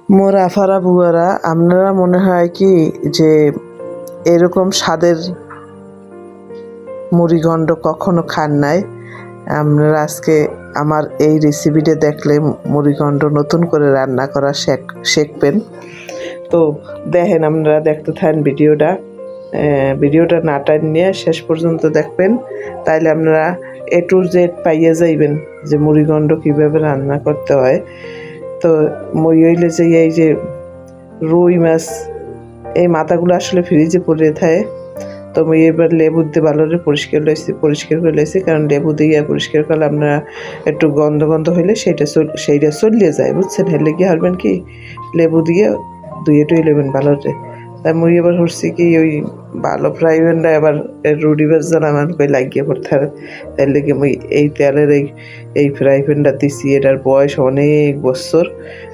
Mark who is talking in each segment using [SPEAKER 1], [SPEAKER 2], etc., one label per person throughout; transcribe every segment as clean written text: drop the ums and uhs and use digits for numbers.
[SPEAKER 1] মোর আফারা বুয়ারা, আপনারা মনে হয় কি যে এরকম স্বাদের মুড়িঘণ্ট কখনো খান নাই? আপনারা আজকে আমার এই রেসিপিটা দেখলে মুড়িঘণ্ট নতুন করে রান্না করা শিখবেন। তো দেখেন, আপনারা দেখতে থাকেন ভিডিওটা না টানিয়ে শেষ পর্যন্ত দেখবেন, তাইলে আপনারা A to Z পাইয়া যাইবেন যে মুড়িঘণ্ট কীভাবে রান্না করতে হয়। তো মই হইলে যে এই যে রুই মাছ, এই মাথাগুলো আসলে ফ্রিজে পড়ে থাকে। তো আমি এবার লেবু দিয়ে ভালো করে পরিষ্কার করে লেছি, কারণ লেবু দিয়ে পরিষ্কার করলে আপনারা একটু গন্ধ হইলে সেইটা চলিয়ে যায়, বুঝছেন? হেলে কি হারবেন কি লেবু দিয়ে ধুয়ে টুয়ে নেবেন ভালো করে। তাই মুই এবার হচ্ছি কি ওই ভালো ফ্রাই প্যানটা এবার রুটি ভাজা আমার কই লাগিয়ে পড়তে হবে। তাই লেগে মুই এই তেলের এই ফ্রাই প্যানটা দিছি, এটার বয়স অনেক বছর।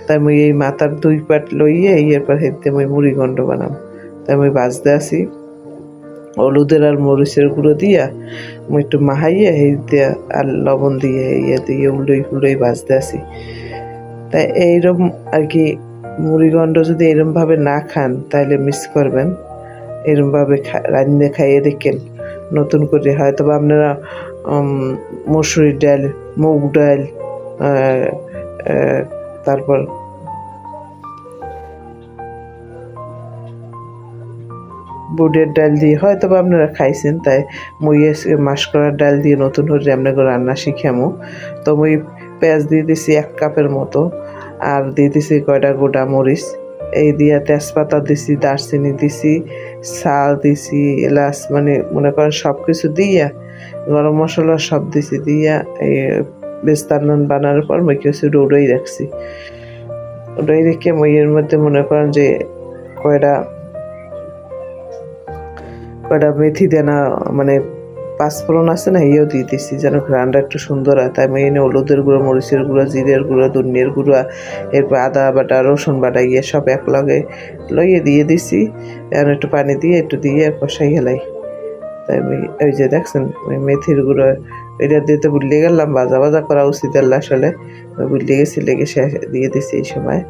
[SPEAKER 1] তাই মুই এই মাথার 2 পাট লইয়ে এরপর হেঁটে মুই মুড়িঘণ্ট বানাম। তাই মুই ভাজতে আসি হলুদের আর মরিচের গুঁড়ো দিয়া মুই একটু মাহাইয়ে এই দিয়া আর লবণ দিয়ে দিয়ে উল্টোই ভাজতে আসি। তাই এইরকম আর কি মুড়িঘণ্ট যদি এরমভাবে না খান তাহলে মিস করবেন। এরমভাবে রান্না খাইয়ে দেখেন নতুন করে। হয়তো বা আপনারা মসুরির ডাল, মুগ ডাল, তারপর বুটের ডাল দিয়ে হয়তো বা আপনারা খাইছেন। তাই মুই মাসকলার ডাল দিয়ে নতুন করে আপনাকে রান্না শিখামো। তো মুই পেঁয়াজ দিয়ে দিছি 1 কাপের মতো, আর দিয়ে দিছি কয়টা গোটা মরিচ, এই দিয়া তেজপাতা দিছি, দারচিনি দিছি, শাল দিছি, এলাচ, মানে মনে করেন সব কিছু দিয়া, গরম মশলা সব দিছি দিয়া এই বেস্তান বানানোর পর মুই কিছু উড়াই রাখছি। উড়াই রেখে মুই এর মধ্যে মনে করেন যে কয়টা মেথি দানা, মানে পাঁচফোড়ন আছে না, ইয়েও দিয়ে দিছি যেন ঘ্রাণটা একটু সুন্দর হয়। তাই আমি এনে হলুদের গুঁড়ো, মরিচের গুঁড়ো, জিরের গুঁড়ো, ধনিয়ার গুঁড়া, এরপর আদা বাটা, রসুন বাটা ইয়ে সব এক লগে লইয়ে দিয়ে দিছি। এখন একটু পানি দিয়ে একটু দিয়ে কষাই হেলাই। তাই আমি ওই যে দেখছেন ওই মেথির গুঁড়ো এটা দিতে ভুলে গেলাম, ভাজা করা উচিত আসলে, ভুলে গেছি, লেগে দিয়ে দিছি এই সময়।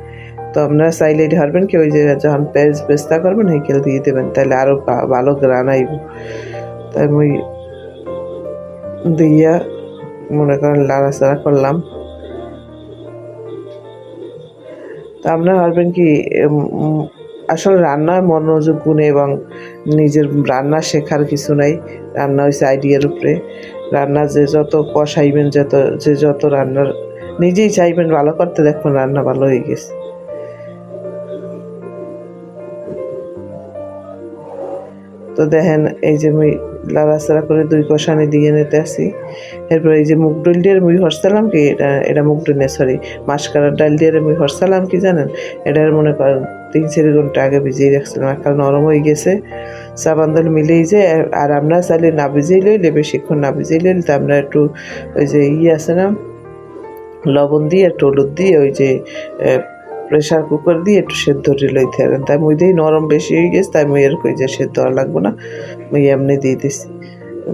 [SPEAKER 1] তো আপনারা চাইলে ধরবেন কি ওই যে যখন পেস্তা করবেন হেকেল দিয়ে দেবেন, তাহলে আরও ভালো গ্রান আইব। তাই আমি দিয়া মনে করেন লাড়াচাড়া করলাম। তা আপনারা ভাববেন কি আসলে রান্নায় মনোযোগ গুণ এবং নিজের রান্না শেখার কিছু নাই। রান্না হয়েছে আইডিয়ার উপরে। রান্না যে যত কষাইবেন, যত রান্নার নিজেই চাইবেন ভালো করতে, দেখুন রান্না ভালো হয়ে গেছে। তো দেখেন এই যে মুই লাড়াচাড়া করে 2 কষানি দিয়ে নিতে আসি। এরপর এই যে মুগ ডাল দিয়ে মুই হরসালাম কি, এটা মুগ ডাল না, সরি, মাসকলার ডাল দিয়ে মুই হরসালাম কি জানেন? এটার মনে করেন 3-4 ঘন্টা আগে ভিজিয়ে রাখছিলাম, এখন নরম হয়ে গেছে। চাপান ডাল মিলেই যে, আর আপনারা চাইলে না ভিজিয়ে লইলে, বেশিক্ষণ না ভিজিয়ে লইলে তো আপনারা একটু ওই যে আছে না, লবণ দিয়ে একটু হলুদ দিয়ে ওই যে প্রেশার কুকার দিয়ে একটু সেদ্ধ দিয়ে লইতে পারেন। তাই মুই দিই নরম বেশি হয়ে গেছে, তাই মুই এরকম যে সেদ্ধ আর লাগবো না, মুই এমনি দিয়ে দিছি।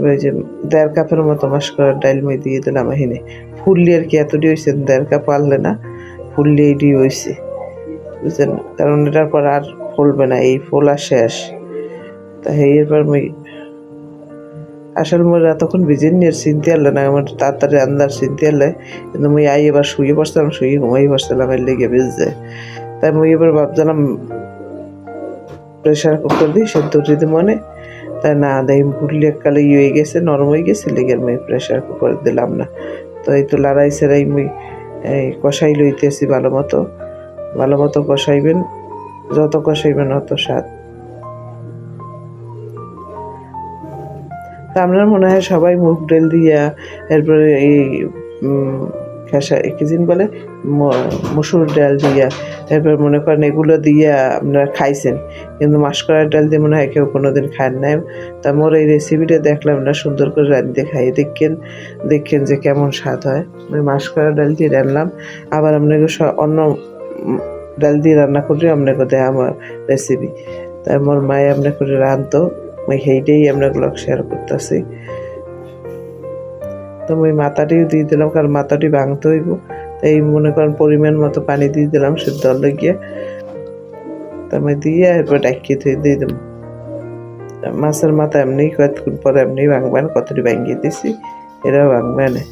[SPEAKER 1] ওই যে 1.5 কাপের মতো মাসকলার ডাল মুই দিয়ে দিলাম এখানে। ফুললি আর কি এতটি হয়েছে, 1.5 কাপ আনলে না, ফুললি এইটি হয়েছে, বুঝছেন? কারণ এটার পর আর ফুলবে না, এই ফোলা শেষ। তাই এরপর মুই আসলে মোর এতক্ষণ ভিজেন নিয়ে চিনতে পারলে না, আমার তাড়াতাড়ি আন্দার চিনতে পারলে, কিন্তু মুই এবার শুয়ে পড়ছিলাম, ঘুমাই পড়ছিলাম, এর লেগে ভিজছে। তাই মুই এবার ভাবছিলাম প্রেশার কুকার দিয়ে সেদ্ধ দিতে মনে, তাই না দেখি ফুটলি এককালে হয়ে গেছে, নরম হয়ে গেছে, লেগে মুই প্রেশার কুকার দিলাম না। তো এই তো লাড়াই সেরাই মুই এই কষাই লইতেছি ভালো মতো কষাইবেন, যত কষাইবেন অত স্বাদ। তা আপনার মনে হয় সবাই মুগ ডাল দিয়া, এরপরে এই কি জিন বলে, মসুর ডাল দিয়া, এরপর মনে করেন এগুলো দিয়া আপনারা খাইছেন, কিন্তু মাসকলার ডাল দিয়ে মনে হয় কেউ কোনোদিন খান নাই। তা মোর এই রেসিপিটা দেখলাম না, সুন্দর করে রাঁধতে খাইয়ে দেখেন যে কেমন স্বাদ হয়। ওই মাসকলার ডাল দিয়ে রান্নাম, আবার আপনাকে অন্য ডাল দিয়ে রান্না করলে আপনাকে দেয় আমার রেসিপি। তাই মোর মায়ে আপনাকে করে রাঁধতো, আমি সেইটাই আপনাগুলো শেয়ার করতেছি। তো ওই মাথাটিও দিয়ে দিলাম, কারণ মাথাটি ভাঙতে হইব। এই মনে করেন পরিমাণ মতো পানি দিয়ে দিলাম সেদ্ধ লাগিয়ে, তারপরে দিয়ে এরপর ডাকিয়ে ধুয়ে দিয়ে দিলাম। মাছের মাথা এমনি কতক্ষণ পরে এমনি ভাঙবেন, কতটি ভাঙিয়ে দিছি, এরাও ভাঙবে না।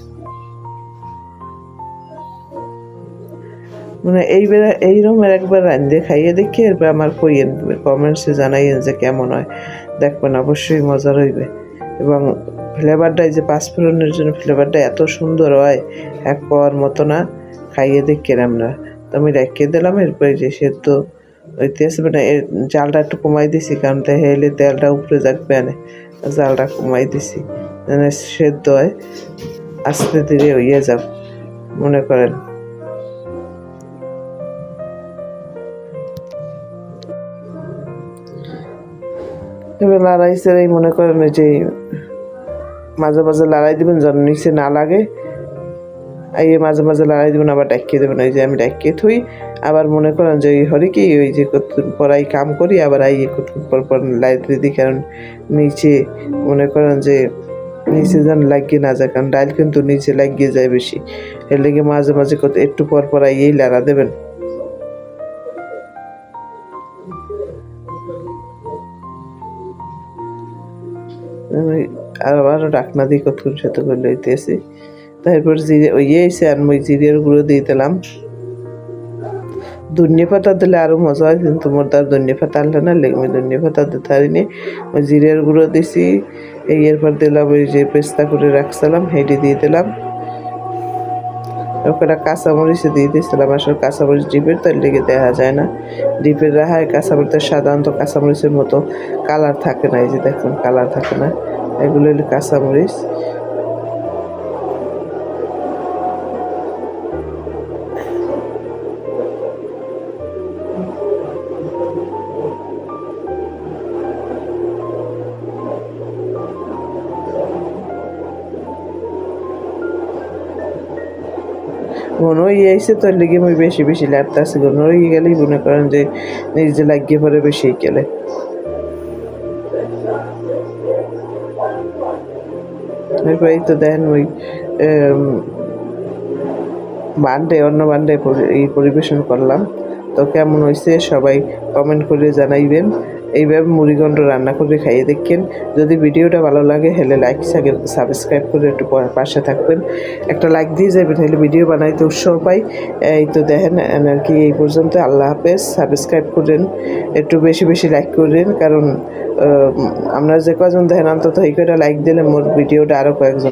[SPEAKER 1] মানে এইরকম একবার রান্ধে খাইয়ে দেখি, এরপর আমার কইয়েন, কমেন্টসে জানাইয়েন যে কেমন হয়। দেখবেন অবশ্যই মজার হইবে। এবং ফ্লেভারটা, এই যে পাঁচফোড়নের জন্য ফ্লেভারটা এত সুন্দর হয়, এক পাওয়ার মতো না। খাইয়ে দেখি আমরা। তো আমি রেখে দিলাম। এরপরে যে সেদ্ধ হইতেছে, মানে জালটা একটু কমাই দিছি, কারণ হেলে তেলটা উপরে যাবে না, জালটা কমাই দিছি যেন সেদ্ধ হয়, আস্তে ধীরে হইয়া যাক মনে করেন। এবার লড়াইছে এই মনে করেন যে মাঝে মাঝে লড়াই দিবেন যেন নিচে না লাগে, এই মাঝে মাঝে লড়াই দিবেন, আবার ডাকিয়ে দেবেন। ওই যে আমি ডাকিয়ে থই, আবার মনে করেন যে ওই হরি কি ওই যে কতক্ষণ পরাই কাম করি, আবার আই কতক্ষণ পর পর লাইট দিই, কারণ নিচে মনে করেন যে নিচে যেন লাগিয়ে না যায়, কারণ ডাইল কিন্তু নিচে লাগিয়ে যায় বেশি। এর লেগে মাঝে মাঝে কত একটু পর পর আইয়েই লাড়া দেবেন। আবারও ডাকনা দিয়ে কতক্ষণ সেদ্ধ করে লইতেছি। তারপর জিরে ওই এসে আর মই জিরের গুঁড়ো দিয়ে দিলাম। ধনিয়া পাতা দিলে আরও মজা হয়, কিন্তু মোর তার ধনিয়া পাতা আনলে না, লেগে আমি ধনিয়া পাতা দিতে পারিনি। ওই জিরের গুঁড়ো দিছি, এরপর দিলাম ওই যে পেস্তা করে রাখছিলাম হেঁটে দিয়ে দিলাম। ওখানে কাঁচামরিচ দিয়ে দিয়েছিলাম, আসলে কাঁচামরিচ ডিপের তো লেগে দেখা যায় না, ডিপের রাহায় কাঁচামরিচের সাধারণত কাঁচামরিচের মতো কালার থাকে না, এই যে দেখুন কালার থাকে না, এগুলো হলো কাঁচামরিচ। ঘন হয়ে আইসে তো লেগে আমি বেশি বেশি লাগতেছে, ঘন হয়ে গেলেই মনে করেন যে নিজে লাগিয়ে পরে বেশি গেলে। এরপর এই তো দেখেন ওই অন্য বান্ডে এই পরিবেশন করলাম। তো কেমন হয়েছে সবাই কমেন্ট করে জানাইবেন। এইভাবে মুড়িঘণ্ট রান্না করে খাইয়ে দেখেন। যদি ভিডিওটা ভালো লাগে হলে লাইক সাবস্ক্রাইব করে একটু পাশে থাকবেন, একটা লাইক দিয়ে যাবেন, তাহলে ভিডিও বানাইতে উৎসাহ পাই। এই তো দেখেন আর কি, এই পর্যন্ত। আল্লাহ হাফেজ। সাবস্ক্রাইব করেন, একটু বেশি বেশি লাইক করেন, কারণ আমরা যে কজন দেখেন অন্তত এই কয়টা লাইক দিলে মোর ভিডিওটা আরও কয়েকজন